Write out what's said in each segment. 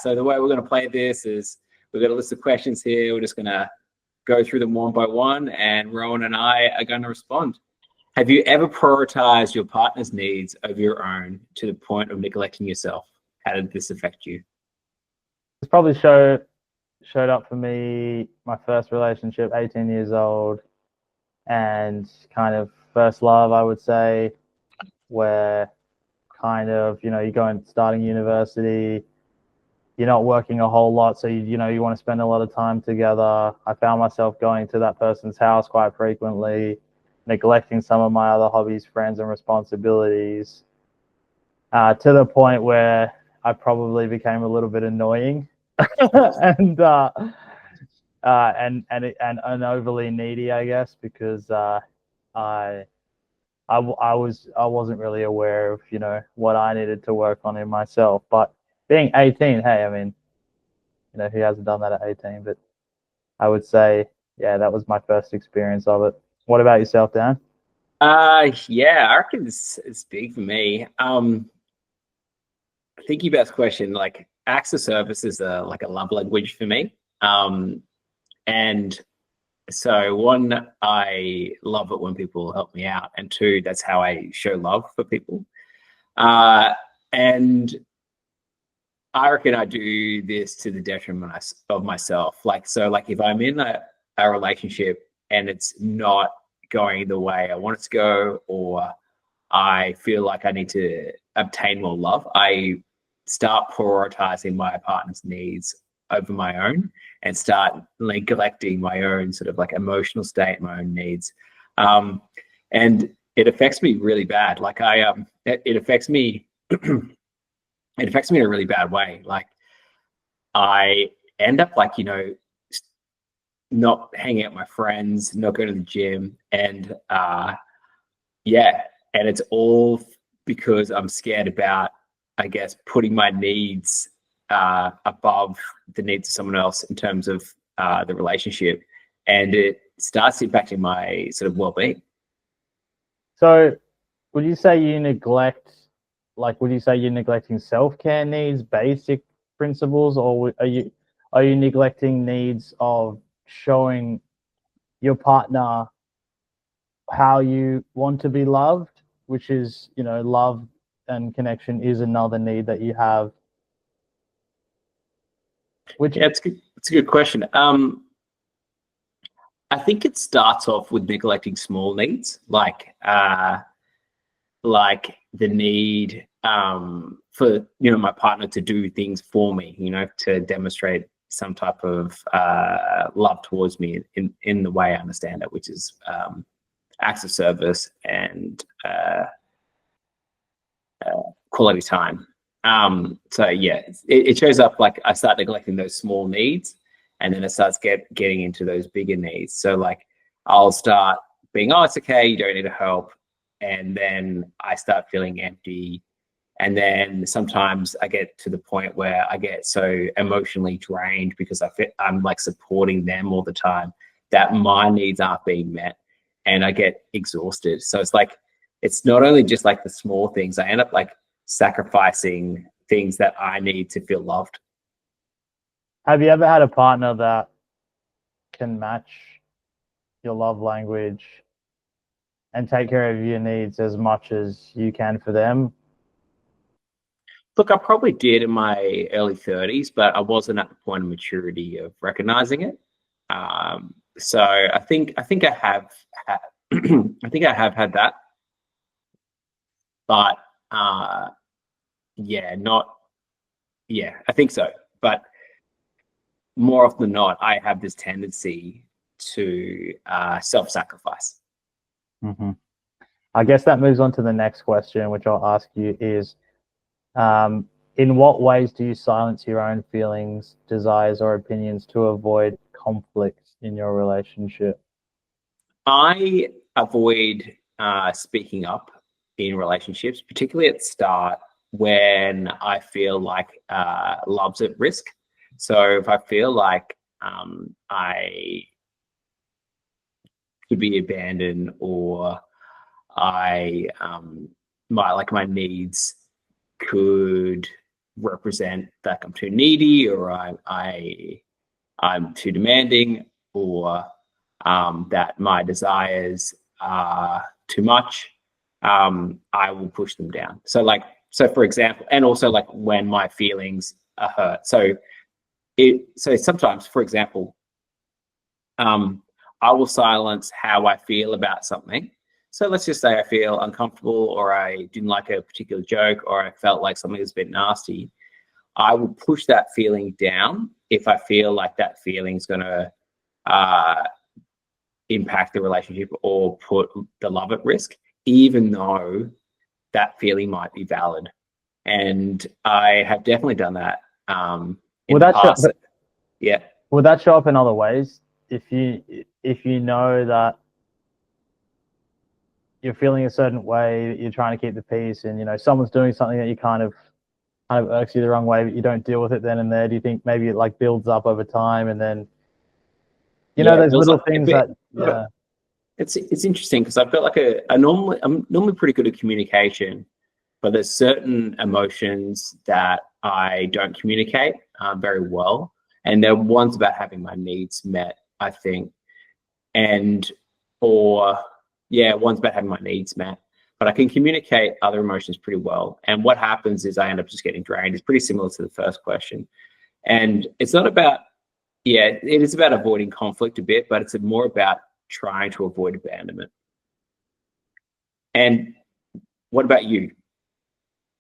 So the way we're going to play this is we've got a list of questions here. We're just going to go through them one by one, and Rowan and I are going to respond. Have you ever prioritized your partner's needs over your own to the point of neglecting yourself? How did this affect you? It's probably showed up for me, my first relationship, 18 years old, and kind of first love, I would say, where kind of, you're going starting university, you're not working a whole lot, so you want to spend a lot of time together. I found myself going to that person's house quite frequently, neglecting some of my other hobbies, friends, and responsibilities, to the point where I probably became a little bit annoying and overly needy, I guess, because I wasn't really aware of what I needed to work on in myself. But being 18, hey, I mean, who hasn't done that at 18? But I would say, yeah, that was my first experience of it. What about yourself, Dan? Yeah, I reckon it's big for me. Thinking about this question, like acts of service is like a love language for me. And so one, I love it when people help me out, and two, that's how I show love for people. And I reckon I do this to the detriment of myself. Like, if I'm in a relationship and it's not going the way I want it to go, or I feel like I need to obtain more love, I start prioritizing my partner's needs over my own and start neglecting my own sort of like emotional state, my own needs. And it affects me really bad. Like it affects me, it affects me in a really bad way. Like I end up like, not hanging out with my friends, not going to the gym. And yeah, and it's all because I'm scared about, I guess, putting my needs above the needs of someone else in terms of the relationship, and it starts impacting my sort of well-being. So would you say you're neglecting self-care needs, basic principles, or are you neglecting needs of showing your partner how you want to be loved, which is, love and connection is another need that you have? Yeah, it's a good question. I think it starts off with neglecting small needs, like the need for my partner to do things for me, to demonstrate some type of love towards me in the way I understand it, which is acts of service and quality time. So yeah, it shows up like I start neglecting those small needs, and then it starts getting into those bigger needs. So like I'll start being, oh, it's okay, you don't need help, and then I start feeling empty. And then sometimes I get to the point where I get so emotionally drained because I'm like supporting them all the time that my needs aren't being met, and I get exhausted. So it's like, it's not only just like the small things, I end up like sacrificing things that I need to feel loved. Have you ever had a partner that can match your love language and take care of your needs as much as you can for them? Look, I probably did in my early 30s, but I wasn't at the point of maturity of recognizing it. So I think I have had, I think I have had that, but yeah, I think so. But more often than not, I have this tendency to self-sacrifice. Mm-hmm. I guess that moves on to the next question, which I'll ask you is, in what ways do you silence your own feelings, desires, or opinions to avoid conflict in your relationship? I avoid speaking up in relationships, particularly at the start when I feel like love's at risk. So if I feel like I could be abandoned, or I my needs could represent that I'm too needy, or I'm too demanding, or that my desires are too much, I will push them down. So for example, and also like when my feelings are hurt. So sometimes, for example, I will silence how I feel about something. So let's just say I feel uncomfortable, or I didn't like a particular joke, or I felt like something was a bit nasty. I will push that feeling down if I feel like that feeling is going to impact the relationship or put the love at risk, even though that feeling might be valid. And I have definitely done that in the past. Yeah. Would that show up in other ways? If you know that you're feeling a certain way, you're trying to keep the peace, and someone's doing something that you kind of irks you the wrong way, but you don't deal with it then and there. Do you think maybe it like builds up over time, and then those little things that It's interesting because I've got like I'm normally pretty good at communication, but there's certain emotions that I don't communicate very well, and they're ones about having my needs met, I think, one's about having my needs met. But I can communicate other emotions pretty well. And what happens is I end up just getting drained. It's pretty similar to the first question, and it's not about it is about avoiding conflict a bit, but it's more about trying to avoid abandonment. And what about you?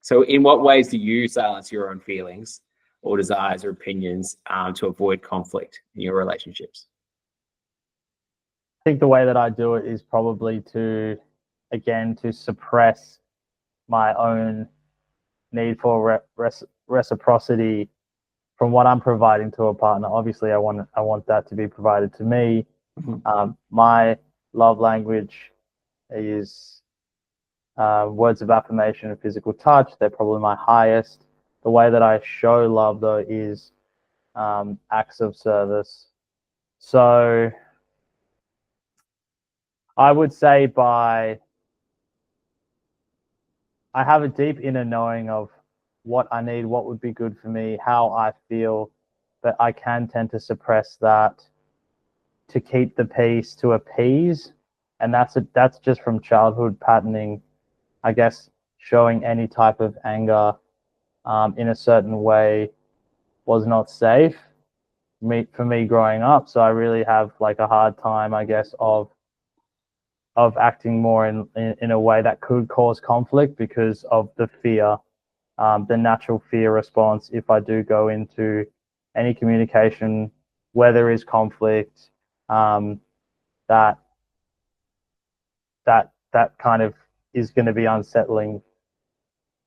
So in what ways do you silence your own feelings or desires or opinions to avoid conflict in your relationships? I think the way that I do it is probably to suppress my own need for reciprocity from what I'm providing to a partner. Obviously, I want that to be provided to me. Mm-hmm. My love language is words of affirmation and physical touch. They're probably my highest. The way that I show love, though, is acts of service. So I would say I have a deep inner knowing of what I need, what would be good for me, how I feel, but I can tend to suppress that to keep the peace, to appease. And that's just from childhood patterning, I guess. Showing any type of anger in a certain way was not safe for me growing up. So I really have like a hard time, I guess, of acting more in a way that could cause conflict because of the fear, the natural fear response. If I do go into any communication where there is conflict, that kind of is going to be unsettling.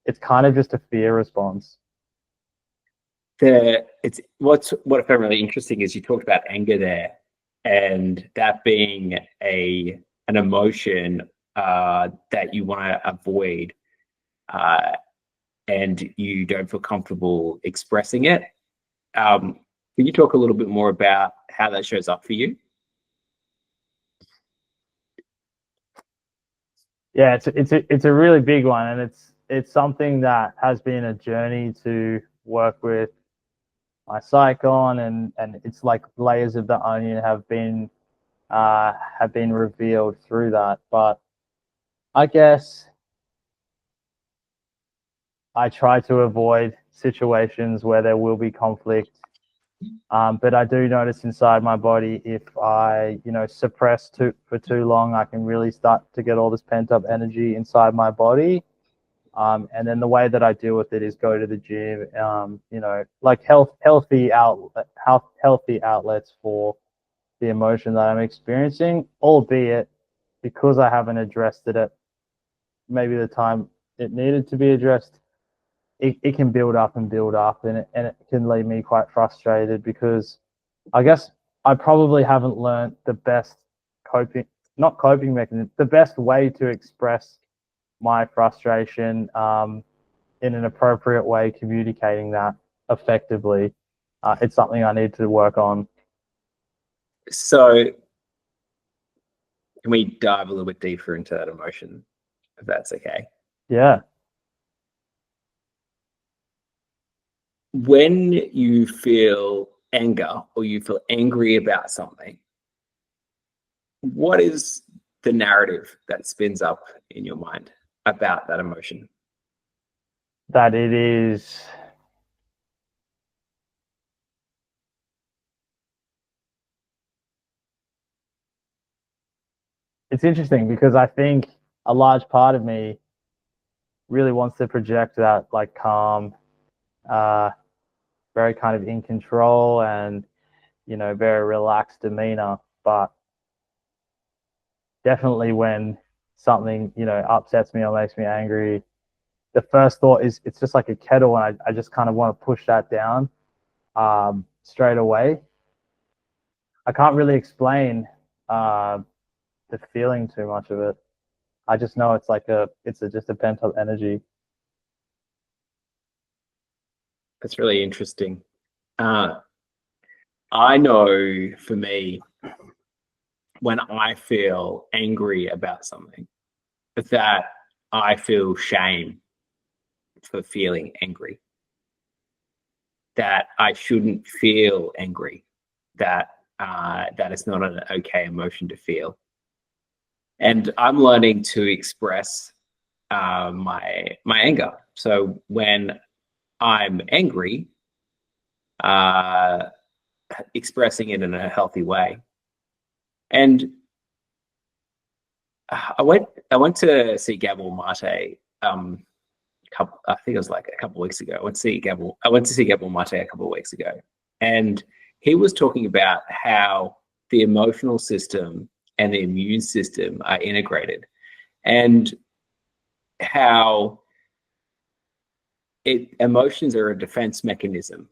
It's kind of just a fear response. What I found really interesting is you talked about anger there, and that being an emotion that you want to avoid, and you don't feel comfortable expressing it. Can you talk a little bit more about how that shows up for you? Yeah, it's a really big one, and it's something that has been a journey to work with my psych on, and it's like layers of the onion have been revealed through that. But I guess I try to avoid situations where there will be conflict. But I do notice inside my body, if I, suppress for too long, I can really start to get all this pent up energy inside my body. And then the way that I deal with it is go to the gym, like healthy outlets for the emotion that I'm experiencing, albeit because I haven't addressed it at maybe the time it needed to be addressed. It can build up and build up, and it can leave me quite frustrated because I guess I probably haven't learned the best not coping mechanism, the best way to express my frustration in an appropriate way, communicating that effectively. It's something I need to work on. So can we dive a little bit deeper into that emotion, if that's okay? Yeah. when you feel anger or you feel angry about something, what is the narrative that spins up in your mind about that emotion? That it is it's interesting because I think a large part of me really wants to project that like calm, uh, very kind of in control and very relaxed demeanor. But definitely when something upsets me or makes me angry, the first thought is it's just like a kettle, and I just kind of want to push that down straight away. I can't really explain the feeling too much of it. I just know it's like just a pent up energy. That's really interesting. Uh, I know for me, when I feel angry about something, that I feel shame for feeling angry, that I shouldn't feel angry, that that is not an okay emotion to feel. And I'm learning to express my anger. So when I'm angry, uh, expressing it in a healthy way. And I went to see Gabor Mate. I think it was like a couple of weeks ago. I went to see Gabor Mate a couple of weeks ago, and he was talking about how the emotional system and the immune system are integrated, and how emotions are a defense mechanism.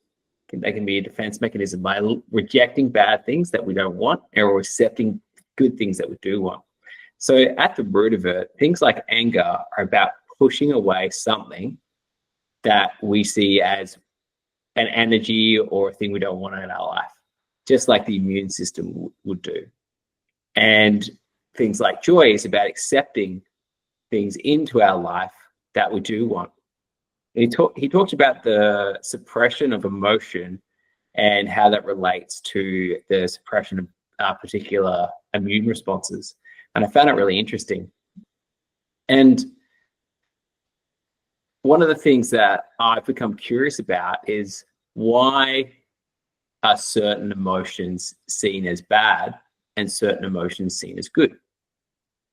They can be a defense mechanism by rejecting bad things that we don't want or accepting good things that we do want. So at the root of it, things like anger are about pushing away something that we see as an energy or a thing we don't want in our life, just like the immune system would do. And things like joy is about accepting things into our life that we do want. He talked about the suppression of emotion and how that relates to the suppression of particular immune responses. And I found it really interesting. And one of the things that I've become curious about is why are certain emotions seen as bad and certain emotions seen as good?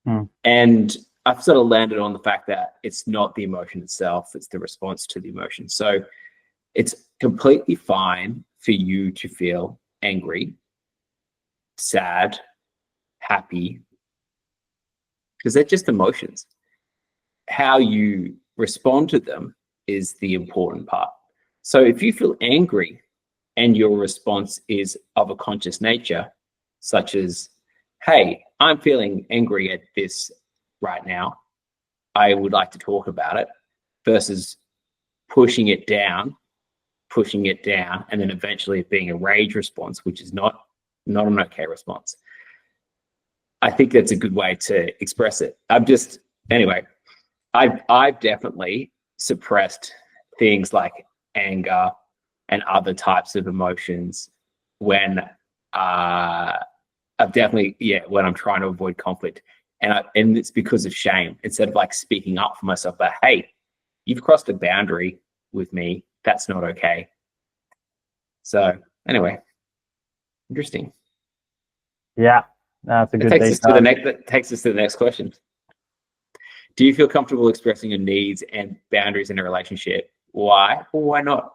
Hmm. And I've sort of landed on the fact that it's not the emotion itself, it's the response to the emotion. So it's completely fine for you to feel angry, sad, happy, because they're just emotions. How you respond to them is the important part. So if you feel angry and your response is of a conscious nature, such as, hey, I'm feeling angry at this right now, I would like to talk about it, versus pushing it down, and then eventually it being a rage response, which is not an okay response. I think that's a good way to express it. Anyway, I've definitely suppressed things like anger and other types of emotions when I've definitely when I'm trying to avoid conflict, and it's because of shame. Instead of like speaking up for myself, but hey, you've crossed a boundary with me. That's not okay. So anyway, interesting. Yeah, that's a It good takes us to detail. that takes us to the next question. Do you feel comfortable expressing your needs and boundaries in a relationship? Why or why not?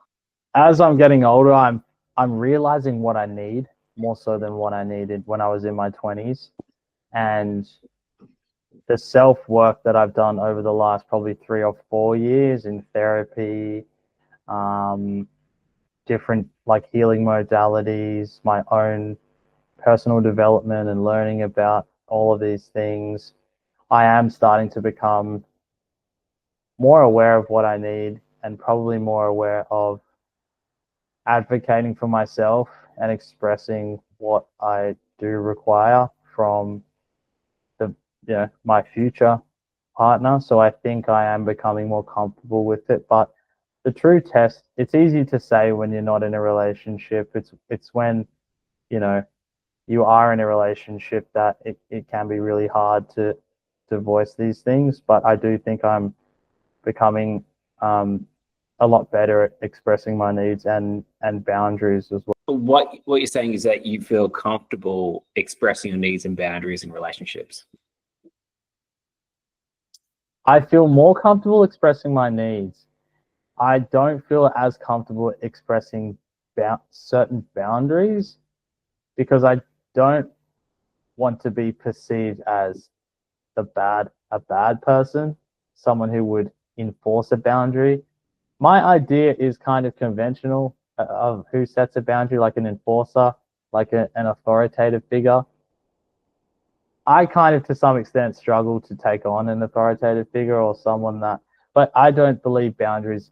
As I'm getting older, I'm realizing what I need more so than what I needed when I was in my 20s. And the self work that I've done over the last probably 3 or 4 years in therapy, um, different like healing modalities, my own personal development, and learning about all of these things, I am starting to become more aware of what I need and probably more aware of advocating for myself and expressing what I do require from the my future partner. So I think I am becoming more comfortable with it. But the true test, it's easy to say when you're not in a relationship. It's when, you know, you are in a relationship that it can be really hard to voice these things. But I do think I'm becoming a lot better at expressing my needs and boundaries as well. But what you're saying is that you feel comfortable expressing your needs and boundaries in relationships. I feel more comfortable expressing my needs. I don't feel as comfortable expressing certain boundaries because I don't want to be perceived as a bad person, someone who would enforce a boundary. My idea is kind of conventional of who sets a boundary, like an enforcer, like an authoritative figure. I kind of, to some extent, struggle to take on an authoritative figure or someone that, but I don't believe boundaries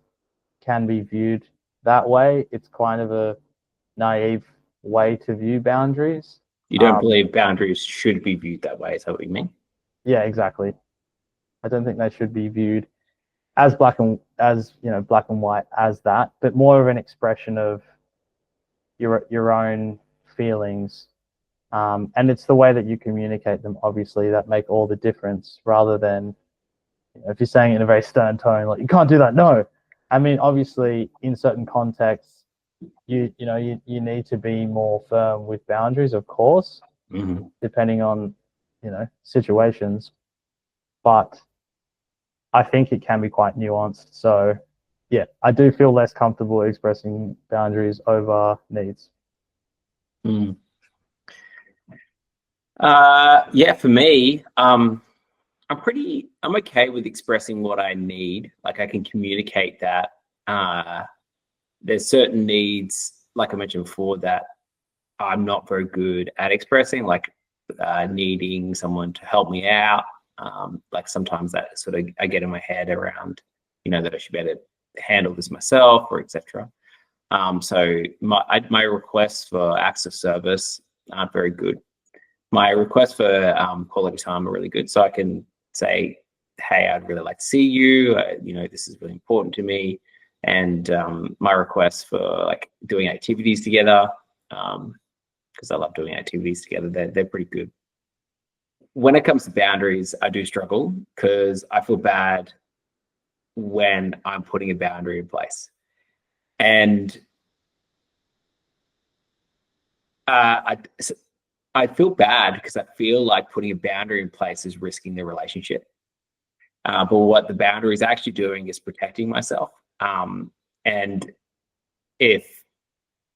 can be viewed that way. It's kind of a naive way to view boundaries. You don't believe boundaries should be viewed that way. Is that what you mean? Yeah, exactly. I don't think they should be viewed as black and white as that, but more of an expression of your own feelings. And it's the way that you communicate them, obviously, that make all the difference, rather than, if you're saying it in a very stern tone, like, you can't do that. No, I mean, obviously, in certain contexts, you need to be more firm with boundaries, of course, depending on, situations. But I think it can be quite nuanced. So, yeah, I do feel less comfortable expressing boundaries over needs. Yeah, for me, I'm okay with expressing what I need. Like, I can communicate that. There's certain needs, like I mentioned before, that I'm not very good at expressing, like needing someone to help me out. Like, sometimes that sort of, I get in my head around, that I should better handle this myself, or etc. So my requests for acts of service aren't very good. My requests for quality time are really good. So I can say, hey, I'd really like to see you. This is really important to me. And my requests for, like, doing activities together, because I love doing activities together, they're pretty good. When it comes to boundaries, I do struggle because I feel bad when I'm putting a boundary in place. And I feel bad because I feel like putting a boundary in place is risking the relationship. But what the boundary is actually doing is protecting myself. And if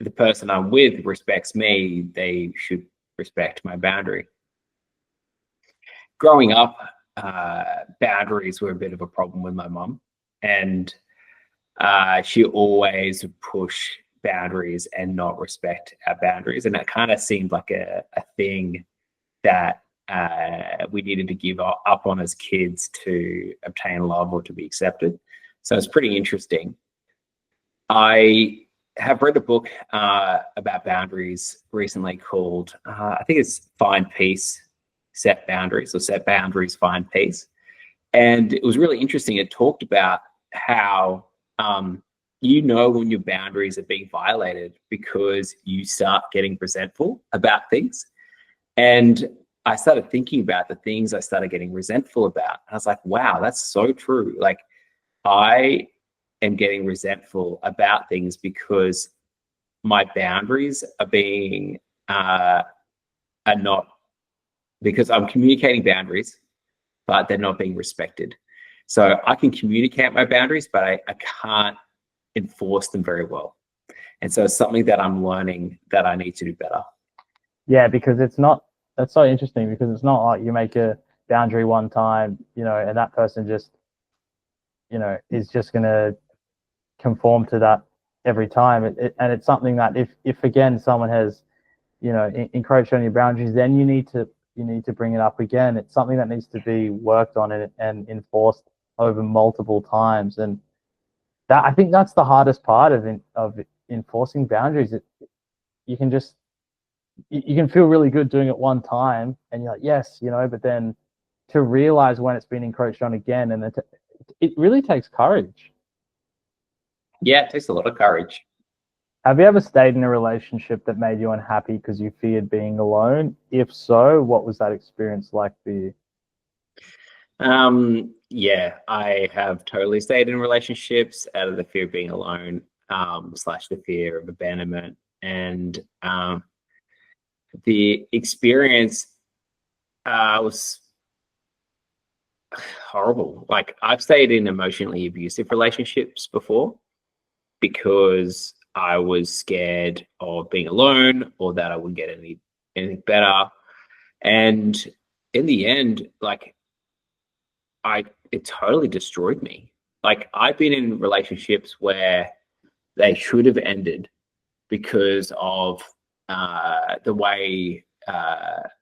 the person I'm with respects me, they should respect my boundary. Growing up, boundaries were a bit of a problem with my mum, and she always would push boundaries and not respect our boundaries. And that kind of seemed like a thing that we needed to give up on as kids to obtain love or to be accepted. So it's pretty interesting. I have read a book about boundaries recently called, I think it's Find Peace, Set Boundaries, or Set Boundaries, Find Peace. And it was really interesting. It talked about how when your boundaries are being violated because you start getting resentful about things. And I started thinking about the things I started getting resentful about. I was like, wow, that's so true. Like, I am getting resentful about things because my boundaries are being are not, because I'm communicating boundaries, but they're not being respected. So I can communicate my boundaries, but I can't enforce them very well. And so it's something that I'm learning that I need to do better. Yeah, because that's so interesting, because it's not like you make a boundary one time, and that person just, is just going to conform to that every time. And it's something that if again, someone has, encroached on your boundaries, then you need to bring it up again. It's something that needs to be worked on and enforced over multiple times. And that, I think, that's the hardest part of enforcing boundaries. You can feel really good doing it one time, and you're like, yes, but then to realize when it's been encroached on again, and it really takes courage. Yeah, it takes a lot of courage. Have you ever stayed in a relationship that made you unhappy because you feared being alone? If so, what was that experience like for you? Yeah, I have totally stayed in relationships out of the fear of being alone, slash the fear of abandonment. And the experience was horrible. Like I've stayed in emotionally abusive relationships before because I was scared of being alone or that I wouldn't get anything better. And in the end, like it totally destroyed me. Like I've been in relationships where they should have ended because of the way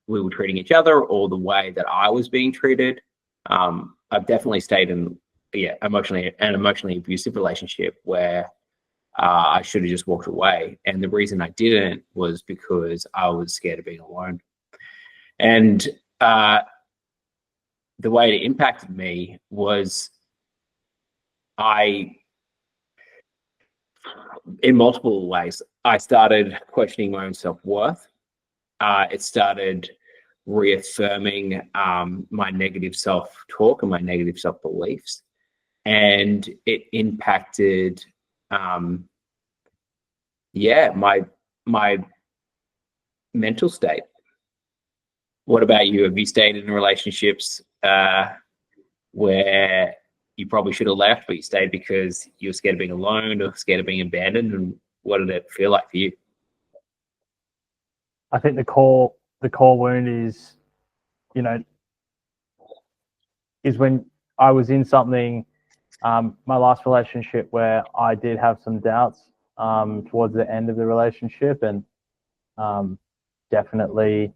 we were treating each other or the way that I was being treated. I've definitely stayed in emotionally abusive relationship where I should have just walked away, and the reason I didn't was because I was scared of being alone. And uh, the way it impacted me was I, in multiple ways, I started questioning my own self worth. It started reaffirming my negative self talk and my negative self beliefs, and it impacted, um, yeah, my mental state. What about you? Have you stayed in relationships where you probably should have left, but you stayed because you were scared of being alone or scared of being abandoned? And what did it feel like for you? I think the core wound is, you know, is when I was in something, my last relationship where I did have some doubts towards the end of the relationship, and um, definitely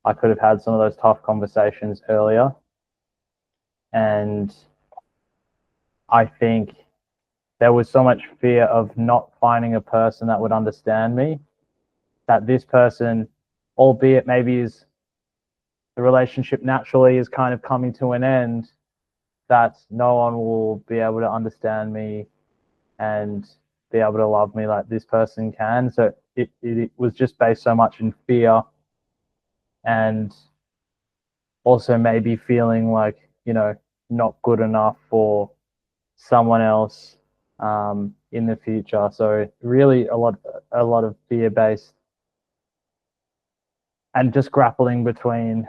I could have had some of those tough conversations earlier. And I think there was so much fear of not finding a person that would understand me, that this person, albeit maybe is the relationship naturally is kind of coming to an end, that no one will be able to understand me and be able to love me like this person can. So it was just based so much in fear, and also maybe feeling like, not good enough for someone else in the future. So really a lot of fear based, and just grappling between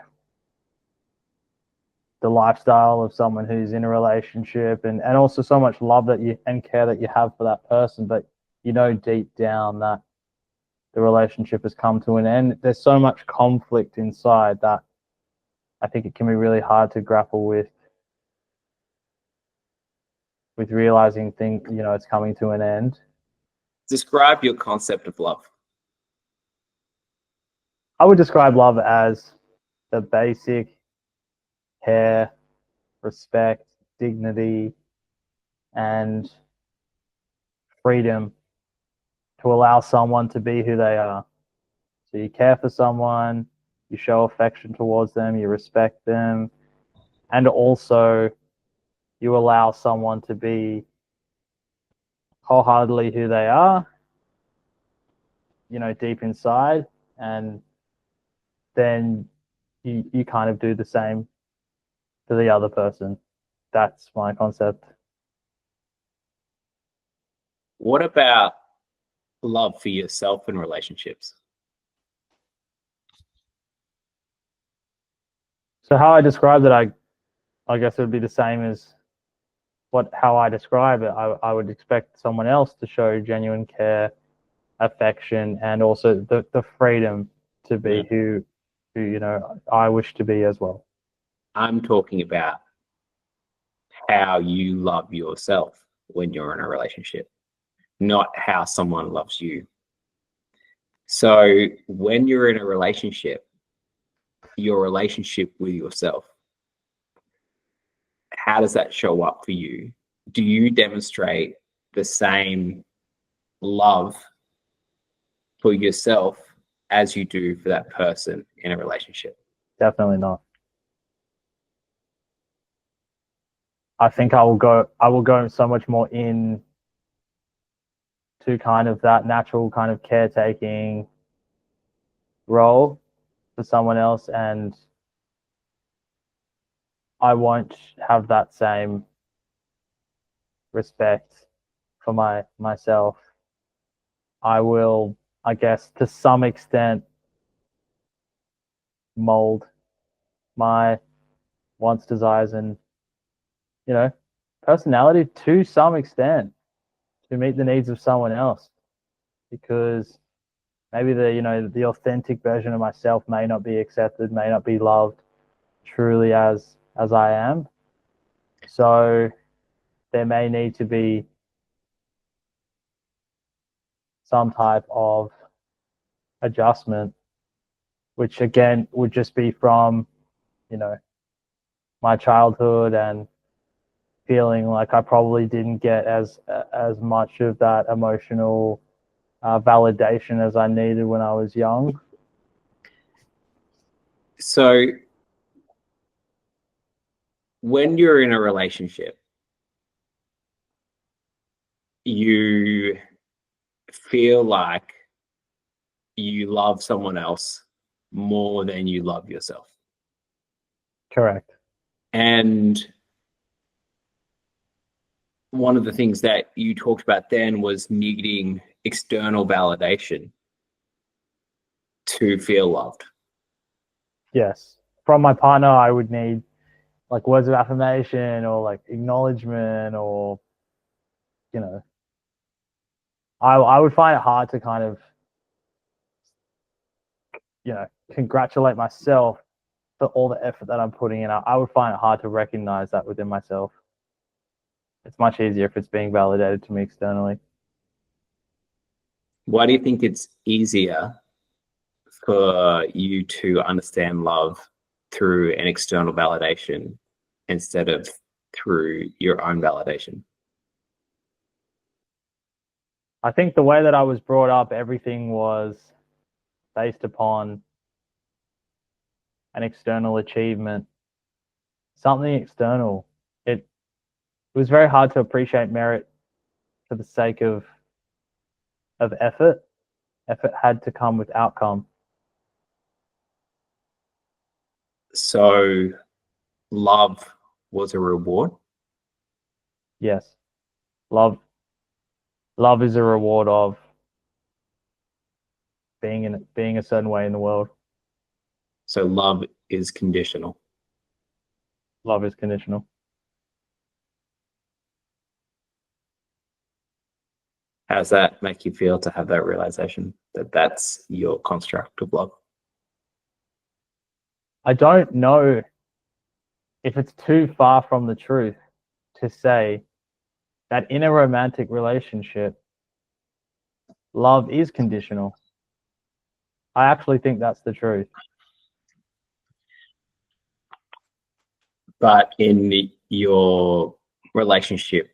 the lifestyle of someone who's in a relationship, and also so much love that you and care that you have for that person, but deep down that the relationship has come to an end. There's so much conflict inside that I think it can be really hard to grapple with realizing it's coming to an end. Describe your concept of love. I would describe love as the basic care, respect, dignity, and freedom to allow someone to be who they are. So you care for someone, you show affection towards them, you respect them, and also you allow someone to be wholeheartedly who they are, deep inside, and then you kind of do the same to the other person. That's my concept. What about love for yourself in relationships? So how I describe it, I guess it would be the same as how I describe it. I would expect someone else to show genuine care, affection, and also the freedom to be who I wish to be as well. I'm talking about how you love yourself when you're in a relationship, not how someone loves you. So when you're in a relationship, your relationship with yourself, how does that show up for you? Do you demonstrate the same love for yourself as you do for that person in a relationship? Definitely not. I think I will go so much more in to kind of that natural kind of caretaking role for someone else, and I won't have that same respect for myself. I will, I guess, to some extent, mold my wants, desires, and personality to some extent to meet the needs of someone else, because maybe the authentic version of myself may not be accepted, may not be loved truly as I am. So there may need to be some type of adjustment, which again would just be from my childhood and feeling like I probably didn't get as much of that emotional validation as I needed when I was young. So when you're in a relationship, you feel like you love someone else more than you love yourself. Correct. And one of the things that you talked about then was needing external validation to feel loved. Yes. From my partner, I would need like words of affirmation or like acknowledgement, or I would find it hard to kind of congratulate myself for all the effort that I'm putting in. I would find it hard to recognize that within myself. It's much easier if it's being validated to me externally. Why do you think it's easier for you to understand love through an external validation instead of through your own validation? I think the way that I was brought up, everything was based upon an external achievement, something external. It was very hard to appreciate merit for the sake of effort. Effort had to come with outcome. So love was a reward? Yes. Love is a reward of being a certain way in the world. So love is conditional. Love is conditional. How does that make you feel to have that realization that that's your construct of love? I don't know if it's too far from the truth to say that in a romantic relationship, love is conditional. I actually think that's the truth. But in your relationship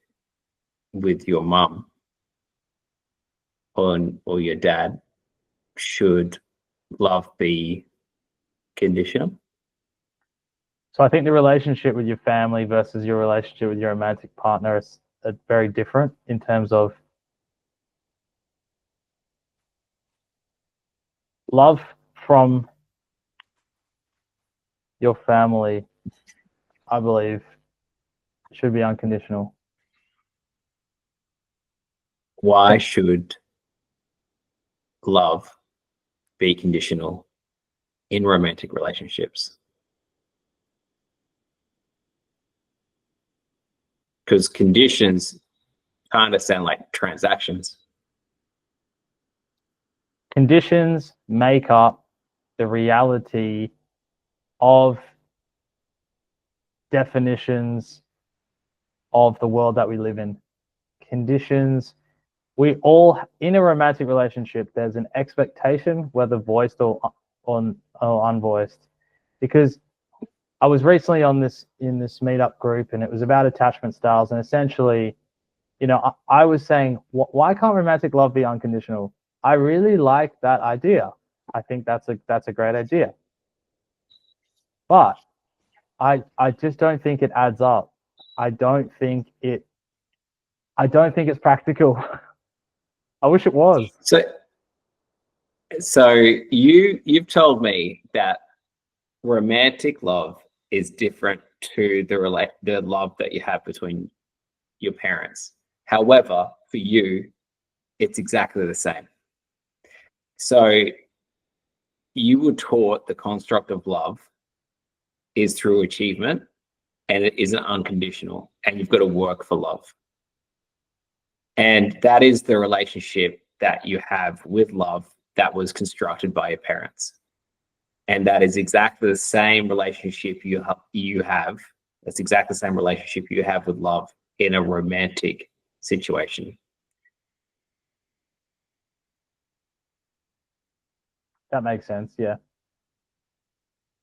with your mum or your dad, should love be conditional? So I think the relationship with your family versus your relationship with your romantic partner is very different in terms of love from your family, I believe, should be unconditional. Why should love be conditional in romantic relationships? Because conditions kind of sound like transactions. Conditions make up the reality of definitions of the world that we live in. Conditions, we all, in a romantic relationship, there's an expectation, whether voiced or unvoiced. Because I was recently in this meetup group, and it was about attachment styles, and essentially, I was saying, why can't romantic love be unconditional? I really like that idea. I think that's a great idea. But I just don't think it adds up. I don't think it's practical. I wish it was. So you've told me that romantic love is different to the love that you have between your parents. However, for you, it's exactly the same. So you were taught the construct of love is through achievement, and it isn't unconditional, and you've got to work for love. And that is the relationship that you have with love that was constructed by your parents. And that is exactly the same relationship you have. That's exactly the same relationship you have with love in a romantic situation. That makes sense. Yeah.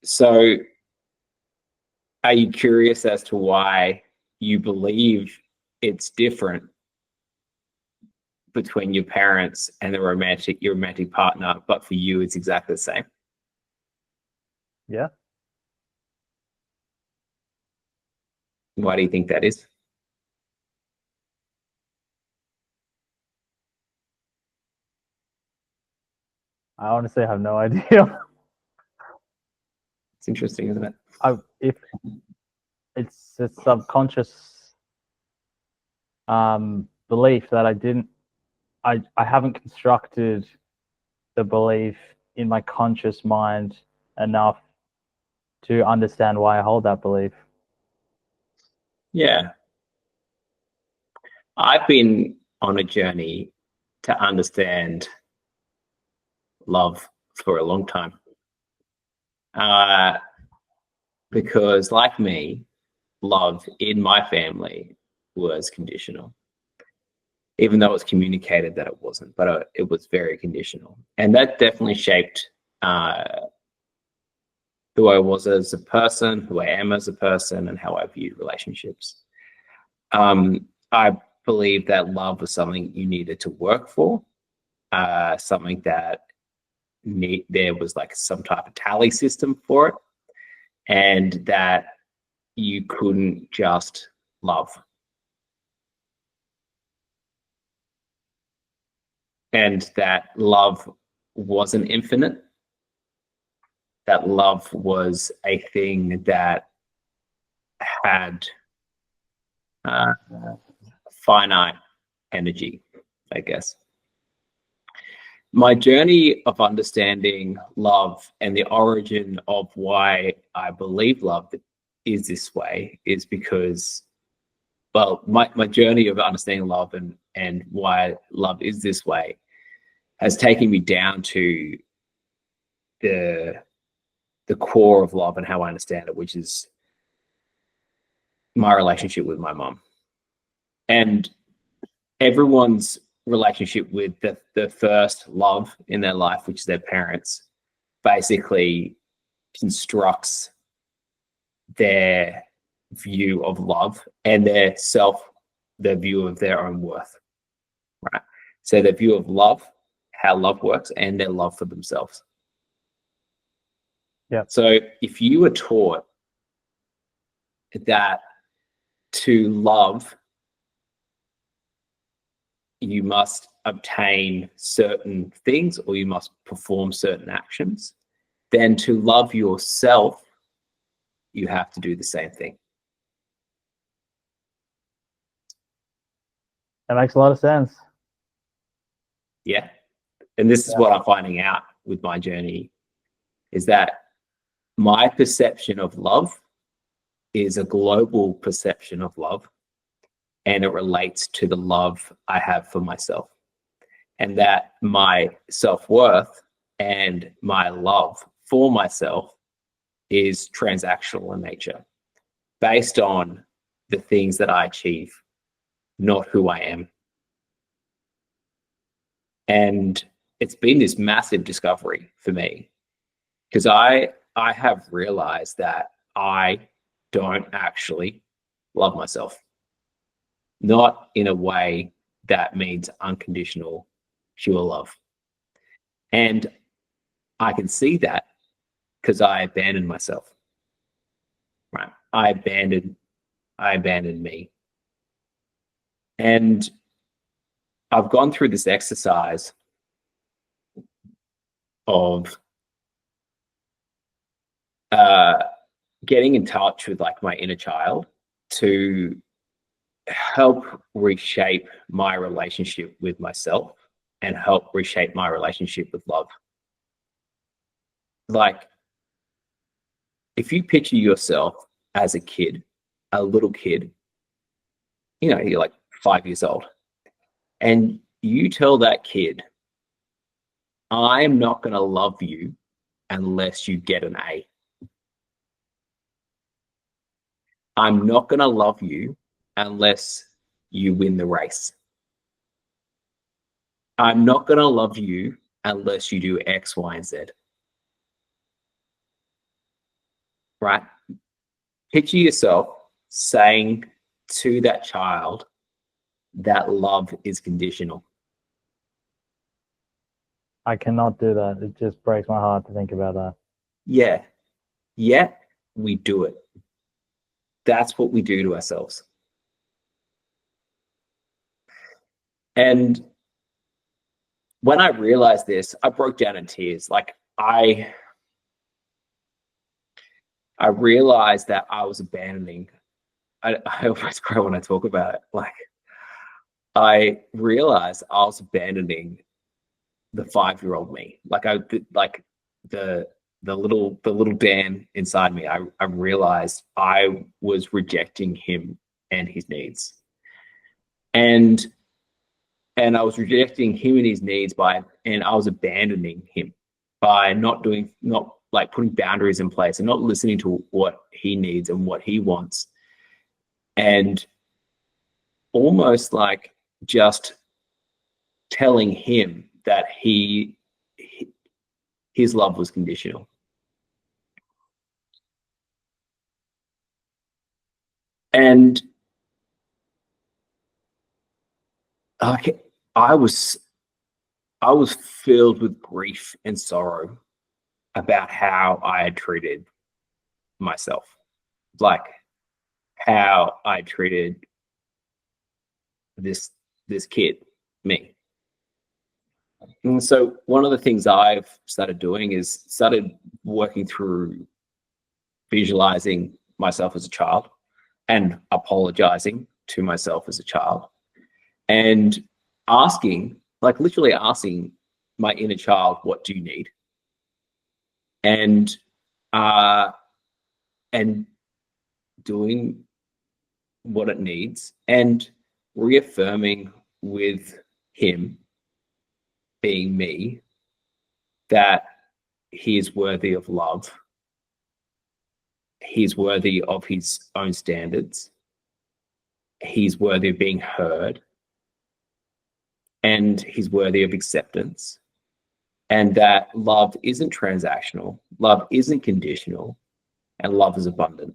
So are you curious as to why you believe it's different between your parents and your romantic partner, but for you it's exactly the same? Yeah. Why do you think that is? I honestly have no idea. It's interesting, isn't it? If it's a subconscious belief that I haven't constructed the belief in my conscious mind enough to understand why I hold that belief. Yeah. I've been on a journey to understand love for a long time. Because, like me, love in my family was conditional, even though it was communicated that it wasn't, but it was very conditional. And that definitely shaped who I was as a person, who I am as a person, and how I view relationships. I believe that love was something you needed to work for, something that there was like some type of tally system for it, and that you couldn't just love. And that love wasn't infinite, that love was a thing that had finite energy, I guess. My journey of understanding love and the origin of why I believe love is this way is because, well, my journey of understanding love and why love is this way has taken me down to the core of love and how I understand it, which is my relationship with my mom. And everyone's relationship with the first love in their life, which is their parents, basically constructs their view of love and their view of their own worth, right? So their view of love, how love works, and their love for themselves. Yeah. So if you were taught that to love, you must obtain certain things or you must perform certain actions, then to love yourself, you have to do the same thing. That makes a lot of sense. Yeah. And this is what I'm finding out with my journey is that my perception of love is a global perception of love, and it relates to the love I have for myself. And that my self-worth and my love for myself is transactional in nature, based on the things that I achieve, not who I am. And it's been this massive discovery for me because I have realized that I don't actually love myself, not in a way that means unconditional, pure love. And I can see that because I abandoned myself. Right. I abandoned me. And I've gone through this exercise of getting in touch with like my inner child to help reshape my relationship with myself and help reshape my relationship with love. Like, if you picture yourself as a kid, a little kid, you know, you're like 5 years old, and you tell that kid, I'm not going to love you unless you get an A. I'm not going to love you unless you win the race. I'm not going to love you unless you do X, Y, and Z. Right? Picture yourself saying to that child that love is conditional. I cannot do that. It just breaks my heart to think about that. Yeah. Yet we do it. That's what we do to ourselves. And when I realized this, I broke down in tears. Like, I realized that I was abandoning. I always cry when I talk about it. Like, I realized I was abandoning the 5-year-old me. Like, the little Dan inside me. I realized I was rejecting him and his needs, and I was rejecting him and his needs and I was abandoning him by not like putting boundaries in place and not listening to what he needs and what he wants, and almost like just telling him that his love was conditional. And I was filled with grief and sorrow about how I had treated myself, like how I treated this kid, me. And so one of the things I've started doing is started working through visualizing myself as a child and apologizing to myself as a child, and asking, like literally asking my inner child, what do you need? And doing what it needs, and reaffirming with him, being me, that he is worthy of love. He's worthy of his own standards. He's worthy of being heard. And he's worthy of acceptance. And that love isn't transactional, love isn't conditional, and love is abundant.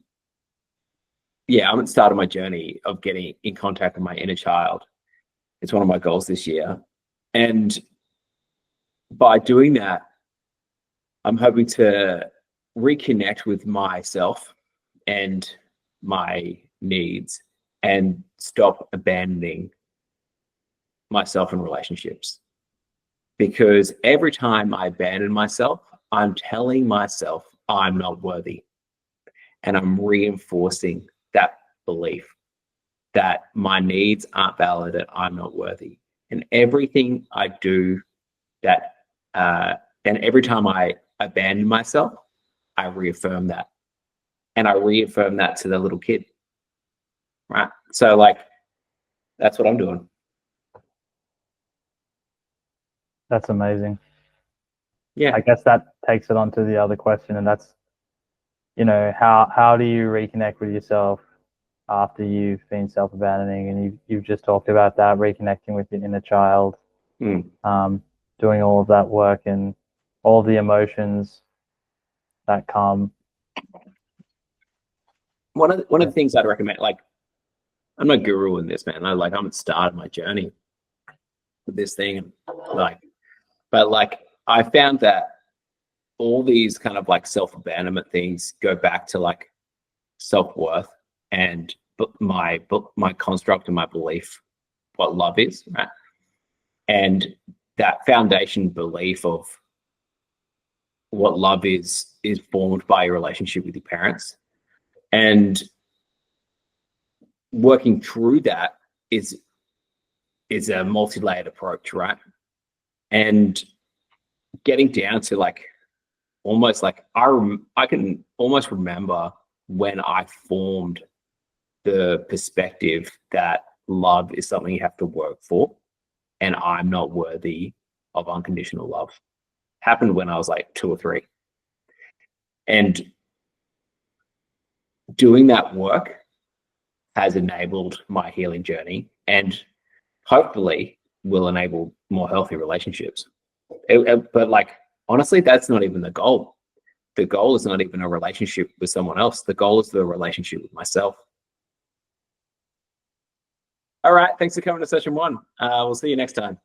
Yeah, I'm at the start of my journey of getting in contact with my inner child. It's one of my goals this year. And by doing that, I'm hoping to reconnect with myself and my needs and stop abandoning myself in relationships. Because every time I abandon myself, I'm telling myself I'm not worthy. And I'm reinforcing that belief that my needs aren't valid and I'm not worthy. And everything I do that, and every time I abandon myself, I reaffirm that. And I reaffirm that to the little kid. Right? So, like, that's what I'm doing. That's amazing. Yeah. I guess that takes it on to the other question, and that's, how do you reconnect with yourself after you've been self-abandoning? And you've just talked about that, reconnecting with your inner child, doing all of that work and all the emotions that come. One of the things I'd recommend, like, I'm no guru in this, man. I'm at the start of my journey with this thing, but I found that all these kind of like self-abandonment things go back to like self-worth and my construct and my belief what love is, right? And that foundation belief of what love is formed by your relationship with your parents. And working through that is a multi-layered approach, right? And getting down to like almost like I can almost remember when I formed the perspective that love is something you have to work for, and I'm not worthy of unconditional love. Happened when I was like 2 or 3. And doing that work has enabled my healing journey, and hopefully will enable more healthy relationships. But like, honestly, that's not even the goal. The goal is not even a relationship with someone else. The goal is the relationship with myself. All right. Thanks for coming to session 1. We'll see you next time.